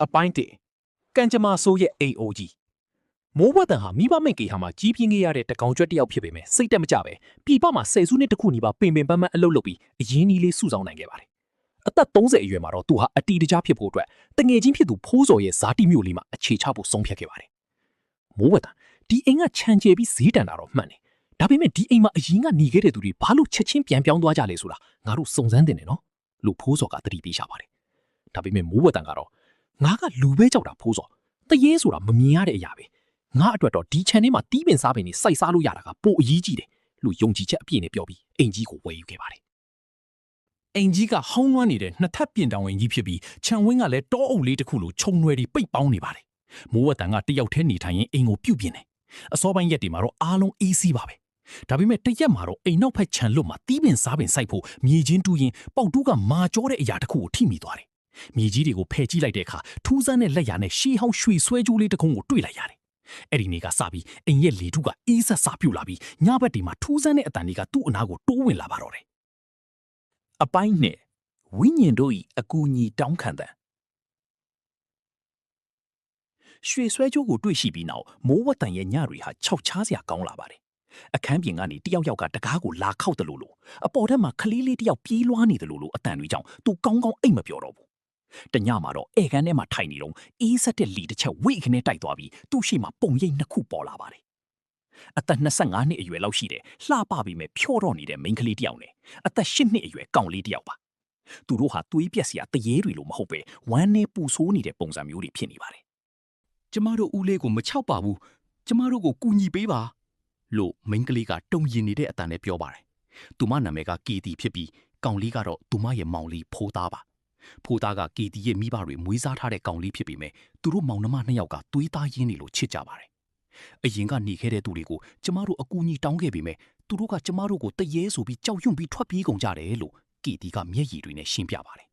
အပိုင်းတေကန်ကြမာဆိုးရဲ့ AOG မိုးဝတ်တန်ဟာမိဘမိတ်ကေဟာမှာကြီးပြင်းခဲ့ရတဲ့တကောင်ကျွတ်တယောက်ဖြစ်ပေမဲ့စိတ်တက်မကြပဲပြည်ပမှာ10စုနှစ်တခုနီးပါးပင်ပန်းအလုပ်လုပ်ပြီးအရင်းကြီးလေးစုဆောင်နိုင်ခဲ့ပါတယ်အသက်30အရွယ်မှာတော့သူဟာအတီတကြားဖြစ်ဖို့အတွက်တငယ်ချင်းဖြစ်သူဖိုးစော်ရဲ့ဇာတိမြို့လေးမှာအခြေချဖို့ဆုံးဖြတ်ခဲ့ပါတယ်မိုးဝတ်တန်ဒီအိမ်ကခြံကျဲပြီးဈေးတန်တာတော့မှန်တယ်ဒါပေမဲ့ဒီအိမ်မှာအရင်ကနေခဲ့တဲ့သူတွေဘာလို့ချက်ချင်းပြန်ပြောင်းသွားကြလဲဆိုတာငါတို့စုံစမ်းတင်တယ်နော်လို့ဖိုးစော်ကသတိပေးရှာပါတယ်ဒါပေမဲ့မိုးဝတ်တန်ကတော့ငါကလူပဲကြောက်တာဖိုးစော်တရေဆိုတာမမြင်ရတဲ့အရာပဲငါအတွက်တော့ဒီခြံထဲမှာတီးပင်စားပင်တွေစိုက်စားလို့ရတာကပိုအရေးကြီးတယ်လို့ယုံကြည်ချက်အပြည့်နဲ့ပြောပြီးအိမ်ကြီးကိုဝယ်ယူခဲ့ပါတယ်အိမ်ကြီးကဟောင်းနွမ်းနေတဲ့နှစ်ထပ်ပြင်တောင်အိမ်ကြီးဖြစ်ပြီးခြံဝင်းကလည်းတောအုပ်လေးတစ်ခုလိုခြုံရွယ်တွေပိတ်ပေါင်းနေပါတယ်မိုးဝတ်တန်ကတယောက်တည်းနေထိုင်ရင်အိမ်ကိုပြုတ်ပြင်းတယ်အစောပိုင်းရက်တွေမှာတော့အားလုံးအေးစီးပါပဲဒါပေမဲ့တရက်မှာတော့အိမ်နောက်ဖက်ခြံလွတ်မှာတီးပင်စားပင်စိုက်ဖို့မြေချင်းတူးရင်ပေါက်တူးကမာကျောတဲ့အရာတစ်ခုကိုထိမိသွားတယ်မြေကြီးတွေကိုဖယ်ကြည့်လိုက်တဲ့အခါထူးဆန်းတဲ့လက်ရာနဲ့ရှေးဟောင်းရွှေဆွဲကြိုးလေးတစ်ခုကိုတွေ့လိုက်ရတယ်အဲ့ဒီနေ့ကစပြီးအိမ်ရဲ့လေထုကအေးဆက်စပြုတ်လာပြီးညဘက်ဒီမှာထူးဆန်းတဲ့အတန်တွေကသူ့အနားကိုတိုးဝင်လာပါတော့တယ်အပိုင်းနဲ့ဝိညာဉ်တို့၏အကူအညီတောင်းခံတဲ့ရွှေဆွဲကြိုးကိုတွေ့ရှိပြီးနောက်မိုးဝတ်တန်ရဲ့ညတွေဟာခြောက်ချားစရာကောင်းလာပါတယ်အခန်းပြင်ကနေတယောက်ကတကားကိုလာခောက်တယ်လို့အပေါ်ထက်မှာခလေးလေးတယောက်ပြေးလွှားနေတယ်လို့အတန်တွေကြောင့်သူကောင်းကောင်းအိတ်မပြောတော့ဘူးတညမှာတော့ဧကန်ထဲမှာထိုင်နေတော့အေးဆက်တဲ့လီတစ်ချက်ဝိတ်ခနဲ့တိုက်သွားပြီးသူ့ရှိမှပုံရိပ်နှစ်ခုပေါ်လာပါတယ်အသက်25နှစ်အရွယ်လောက်ရှိတယ်လှပပြီးမဲ့ဖြော့တော့နေတဲ့မိန်းကလေးတယောက်နဲ့အသက်10နှစ်အရွယ်ကောင်လေးတယောက်ပါသူတို့ဟာသွေးပြက်စရာတရေတွေလို့မဟုတ်ပဲဝမ်းနဲ့ပူဆိုးနေတဲ့ပုံစံမျိုးတွေဖြစ်နေပါတယ်ကျမတို့ဦးလေးကိုမချောက်ပါဘူးကျမတို့ကိုကူညီပေးပါလို့မိန်းကလေးကတုံရင်နေတဲ့အတန်နဲ့ပြောပါတယ်သူမနာမည်ကကီတီဖြစ်ပြီးကောင်လေးကတော့သူမရဲ့မောင်လေးဖိုးသားပါဖိုးသားကကီတီရဲ့မိဘတွေမွေးစားထားတဲ့ကောင်လေးဖြစ်ပေမဲ့သူတို့မောင်နှမနှစ်ယောက်ကသွေးသားရင်းနေလို့ချစ်ကြပါတယ်အရင်ကနေခဲ့တဲ့သူတွေကိုကျမတို့အကူအညီတောင်းခဲ့ပေမဲ့သူတို့ကကျမတို့ကိုတရေဆိုပြီးကြောက်ရွံ့ပြီးထွက်ပြေးကုန်ကြတယ်လို့ကီတီကမျက်ရည်တွေနဲ့ရှင်းပြပါတယ်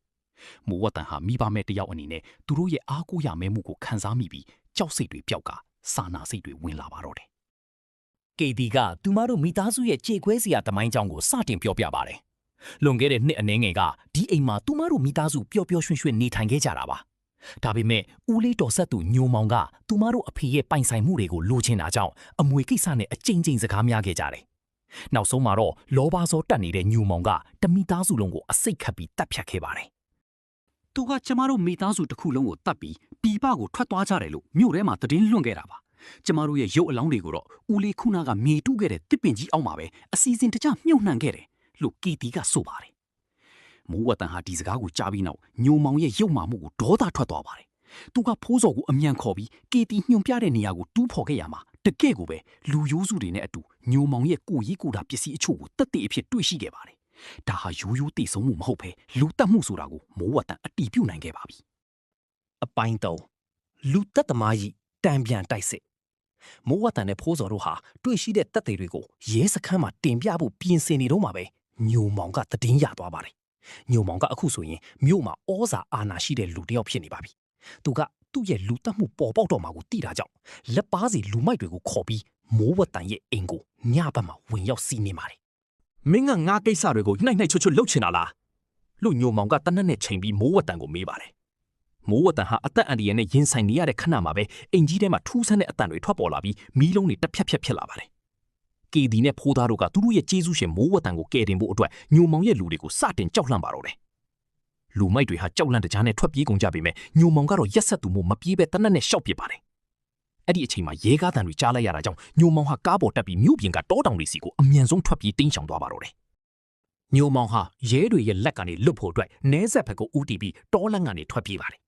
မိုးဝတ်တန်ဟာမိဘမဲ့တယောက်အနေနဲ့သူတို့ရဲ့အားကိုးရမဲမှုကိုခံစားမိပြီးကြောက်စိတ်တွေပျောက်ကစာနာစိတ်တွေဝင်လာပါတော့တယ်ကေတီကသူမတို့မိသားစုရဲ့ကြေခွဲစရာတမိုင်းကြောင်းကိုစတင်ပြောပြပါတယ်။လွန်ခဲ့တဲ့နှစ်အနည်းငယ်ကဒီအိမ်မှာသူမတို့မိသားစုပျော်ပျော်ရွှင်ရွှင်နေထိုင်ခဲ့ကြတာပါ။ဒါပေမဲ့ဦးလေးတော်ဆက်သူညိုမောင်ကသူမတို့အဖေရဲ့ပိုင်ဆိုင်မှုတွေကိုလိုချင်တာကြောင့်အမွေကိစ္စနဲ့အကြိမ်ကြိမ်စကားများခဲ့ကြတယ်။နောက်ဆုံးမှာတော့လောဘစောတက်နေတဲ့ညိုမောင်ကတမိသားစုလုံးကိုအစိတ်ခတ်ပြီးတပ်ဖြတ်ခဲ့ပါတယ်။သူကကျမတို့မိသားစုတစ်ခုလုံးကိုတပ်ပြီးပြည်ပကိုထွက်သွားကြတယ်လို့မြို့ထဲမှာသတင်းလွှင့်ခဲ့တာပါ။ကျမတို့ရဲ့ရုပ်အလောင်းတွေကိုတော့ဦးလေးခုနာကမြေတူးခဲ့တဲ့တစ်ပင်ကြီးအောက်မှာပဲအစီအစဉ်တကျမြုပ်နှံခဲ့တယ်လို့ကီတီကဆိုပါတယ်။မိုးဝတ်တန်ဟာဒီစကားကိုကြားပြီးနောက်ညိုမောင်ရဲ့ရုပ်မာမှုကိုဒေါသထွက်သွားပါတယ်။သူကဖိုးစော်ကိုအမြန်ခေါ်ပြီးကီတီညွန်ပြတဲ့နေရာကိုတူးဖော်ခဲ့ရမှာတကယ့်ကိုပဲလူရိုးစုတွေနဲ့အတူညိုမောင်ရဲ့ကိုယ်ရေးကိုယ်တာပစ္စည်းအချို့ကိုတက်တဲ့အဖြစ်တွေ့ရှိခဲ့ပါတယ်။ဒါဟာရိုးရိုးတိတ်ဆုံးမှုမဟုတ်ပဲလူတက်မှုဆိုတာကိုမိုးဝတ်တန်အတီးပြုတ်နိုင်ခဲ့ပါပြီ။အပိုင်း3လူတက်သမားကြီးတံပြန်တိုက်စစ်မိုးဝတ်တန်နဲ့ဖိုးစော်တို့ဟာတွေ့ရှိတဲ့တပ်တွေတွေကိုရဲစခန်းမှာတင်ပြဖို့ပြင်ဆင်နေတော့မှပဲညိုမောင်ကသတင်းရသွားပါတယ်ညိုမောင်ကအခုဆိုရင်မြို့မှာဩဇာအာဏာရှိတဲ့လူတစ်ယောက်ဖြစ်နေပါပြီသူကသူ့ရဲ့လူတက်မှုပေါ်ပေါက်တော့မှကိုသိတာကြောင့်လက်ပါစီလူမိုက်တွေကိုခေါ်ပြီးမိုးဝတ်တန်ရဲ့အိမ်ကိုညဘက်မှာဝင်ရောက်စီးနေပါတယ်မင်းကငါကိစ္စတွေကိုနှိုက်နှိုက်ချွတ်ချွတ်လှုပ်ချင်တာလားလို့ညိုမောင်ကတနက်နဲ့ချိန်ပြီးမိုးဝတ်တန်ကိုမေးပါတယ်မိုးဝတ်တန်ဟာအသက်အန္တရာယ်နဲ့ရင်ဆိုင်နေရတဲ့ခဏမှာပဲအိမ်ကြီးထဲမှာထူးဆန်းတဲ့အတန်တွေထွက်ပေါ်လာပြီးမီးလုံးတွေတစ်ဖြက်ဖြက်ဖြစ်လာပါတယ်။ကေဒီနဲ့ဖိုးသားတို့ကသူတို့ရဲ့ကျေးဇူးရှင်မိုးဝတ်တန်ကိုကယ်တင်ဖို့အတွက်ညိုမောင်ရဲ့လူတွေကိုစတင်ကြောက်လန့်ပါတော့တယ်။လူမိုက်တွေဟာကြောက်လန့်တကြားနဲ့ထွက်ပြေးကုန်ကြပေမဲ့ညိုမောင်ကတော့ရက်ဆက်သူမို့မပြေးပဲတနက်နဲ့ရှောက်ပစ်ပါတယ်။အဲ့ဒီအချိန်မှာရဲကားတန်တွေကြားလိုက်ရတာကြောင့်ညိုမောင်ဟာကားပေါ်တက်ပြီးမြို့ပြင်ကတောတောင်တွေစီကိုအမြန်ဆုံးထွက်ပြေးတင်းရှောင်သွားပါတော့တယ်။ညိုမောင်ဟာရဲတွေရဲ့လက်ကနေလွတ်ဖို့အတွက်နဲဆက်ဘက်ကိုဦးတည်ပြီးတောလန့်ကနေထွက်ပြေးပါတယ်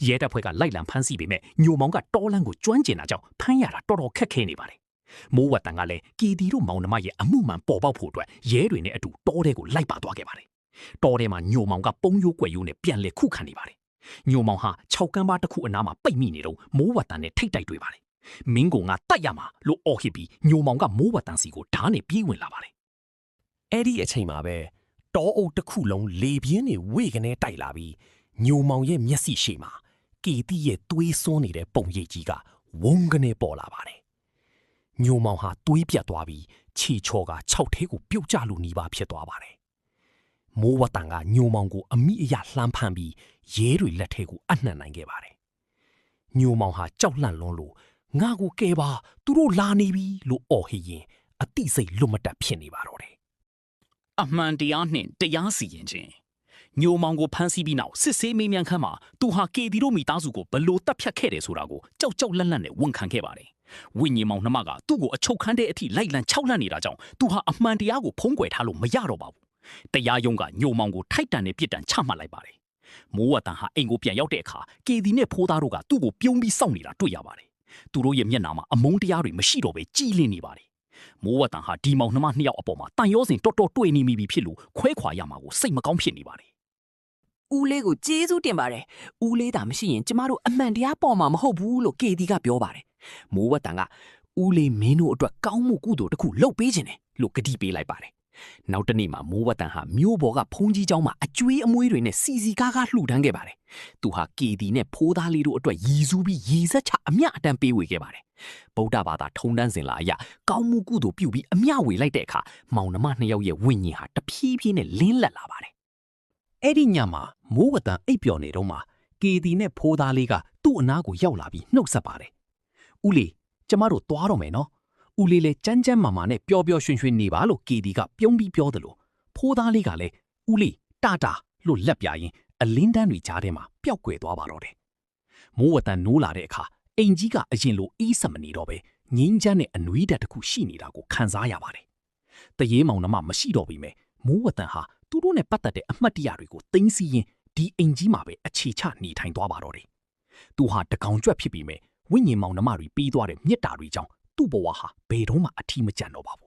ရဲတပ်ဖွဲ့ကလိုက်လံဖမ်းဆီးပေမဲ့ညိုမောင်ကတောလန့်ကိုကျွမ်းကျင်တာကြောင့်ဖမ်းရတာတော်တော်ခက်ခဲနေပါတယ်။မိုးဝတ်တန်ကလည်းကီတီတို့မောင်နှမရဲ့အမှုမှန်ပေါ်ပေါက်ဖို့အတွက်ရဲတွေနဲ့အတူတောထဲကိုလိုက်ပါသွားခဲ့ပါတယ်။တောထဲမှာညိုမောင်ကပုံရိုးကွယ်ရိုးနဲ့ပြန်လဲခုခံနေပါတယ်။ညိုမောင်ဟာ6ကမ်းပါးတစ်ခုအနားမှာပိတ်မိနေတော့မိုးဝတ်တန်နဲ့ထိတ်တိုက်တွေ့ပါတယ်။မင်းကငါတတ်ရမှာလို့အော်ဟစ်ပြီးညိုမောင်ကမိုးဝတ်တန်စီကိုဓာတ်နဲ့ပြေးဝင်လာပါတယ်။အဲ့ဒီအချိန်မှာပဲတောအုပ်တစ်ခုလုံးလေပြင်းတွေဝေကနေတိုက်လာပြီးညိုမောင်ရဲ့မျက်စိရှေ့မှာကီတီရဲ့သွေးစွန်းနေတဲ့ပုံရိပ်ကြီးကဝုန်းကနေပေါ်လာပါတယ်။ညိုမောင်ဟာသွေးပြတ်သွားပြီးခြေချော်က6ထဲကိုပြုတ်ကျလို့နီးပါးဖြစ်သွားပါတယ်။မိုးဝတ်တန်ကညိုမောင်ကိုအမိအယလှမ်းဖမ်းပြီးရဲတွေလက်ထဲကိုအနှံ့နိုင်ခဲ့ပါတယ် ညိုမောင်ဟာကြောက်လန့်လွန်းလို့ငါကိုကဲပါသူတို့လာနေပြီလို့အော်ဟစ်ရင်အတိစိတ်လွတ်မတတ်ဖြစ်နေပါတော့တယ် အမှန်တရားနှင့်တရားစီရင်ခြင်းညိုမောင်ကိုဖမ်းဆီးပြီးနောက်စစ်ဆေးမေးမြန်းခန်းမှာသူဟာကေဒီတို့မိသားစုကိုဘလို့တပ်ဖြတ်ခဲ့တယ်ဆိုတာကိုကြောက်ကြောက်လန့်လန့်နဲ့ဝန်ခံခဲ့ပါတယ်ဝိညာဉ်မောင်နှမကသူ့ကိုအချုပ်ခန်းတဲ့အထိလိုက်လံခြောက်လန့်နေတာကြောင့်သူဟာအမှန်တရားကိုဖုံးကွယ်ထားလို့မရတော့ပါဘူးတရားရုံးကညိုမောင်ကိုထိုက်တန်တဲ့ပြစ်ဒဏ်ချမှတ်လိုက်ပါတယ်မိုးဝတန်ဟာအိမ်ကိုပြန်ရောက်တဲ့အခါကေဒီနဲ့ဖိုးသားတို့ကသူ့ကိုပြုံးပြီးစောင့်နေတာတွေ့ရပါတယ်သူတို့ရဲ့မျက်နှာမှာအမုန်းတရားတွေမရှိတော့ဘဲကြည်လင်းနေပါတယ်မိုးဝတန်ဟာဒီမောင်နှမနှစ်ယောက်အပေါ်မှာတန်ရောစင်တော်တော်တွေ့နေမိပြီဖြစ်လို့ခွဲခွာရမှာကိုစိတ်မကောင်းဖြစ်နေပါတယ် ဦးလေးကိုကျေးဇူးတင်ပါတယ်ဦးလေးသာမရှိရင်ကျမတို့အမှန်တရားပေါ်မှာမဟုတ်ဘူးလို့ကေဒီကပြောပါတယ်မိုးဝတန်ကဦးလေးမင်းတို့အတွက်ကောင်းမှုကုသိုလ်တစ်ခုလုပ်ပေးခြင်းတယ်လို့ကတိပေးလိုက်ပါတယ်နောက်တနေ့မှာမိုးဝတန်ဟာမြို့ပေါ်ကဖုန်ကြီးကျောင်းမှာအကျွေးအမွေးတွေနဲ့စီစီကားကားလှူဒန်းခဲ့ပါတယ်သူဟာကေဒီနဲ့ဖိုးသားလေးတို့အတွက်ရည်စူးပြီးရည်စက်ချအမျှအတန်းပေးဝေခဲ့ပါတယ်ဗုဒ္ဓဘာသာထုံတန်းစင်လာအရကောင်းမှုကုသိုလ်ပြုပြီးအမျှဝေလိုက်တဲ့အခါမောင်နှမနှစ်ယောက်ရဲ့ဝိညာဉ်ဟာတဖြည်းဖြည်းနဲ့လင်းလက်လာပါတယ် အဲ့ဒီညမှာမိုးဝတန်အိပ်ပျော်နေတော့မှကေဒီနဲ့ဖိုးသားလေးကသူ့အနားကိုရောက်လာပြီးနှုတ်ဆက်ပါတယ်ဦးလေးကျမတို့သွားတော့မယ်နော်ဦးလေးလည်းကြမ်းကြမ်းမာမာနဲ့ပျော်ပျော်ရွှင်ရွှင်နေပါလို့ကေဒီကပြုံးပြီးပြောတယ်လို့ဖိုးသားလေးကလည်းဦးလေးတာတာလို့လက်ပြရင်အလင်းတန်းတွေကြားထဲမှာပျောက်ကွယ်သွားပါတော့တယ်မိုးဝတန်နိုးလာတဲ့အခါအိမ်ကြီးကအရင်လိုအေးဆက်မနေတော့ပဲငင်းချမ်းနဲ့အနွေးဓာတ်တစ်ခုရှိနေတာကိုခံစားရပါတယ်တရေမောင်နှမမရှိတော့ပြီမဲ့မိုးဝတန်ဟာသူတို့နဲ့ပတ်သက်တဲ့အမှတ်တရတွေကိုသိမ်းဆည်းရင်းဒီအိမ်ကြီးမှာပဲအခြေချနေထိုင်သွားပါတော့တယ်သူဟာတကောင်ကြွက်ဖြစ်ပြီးမဲ့ဝိညာဉ်မောင်နှမတွေပြီးသွားတဲ့မြစ်တာတွေကြောင့်သူ့ဘဝဟာဘယ်တော့မှအထီးမကျန်တော့ပါဘူး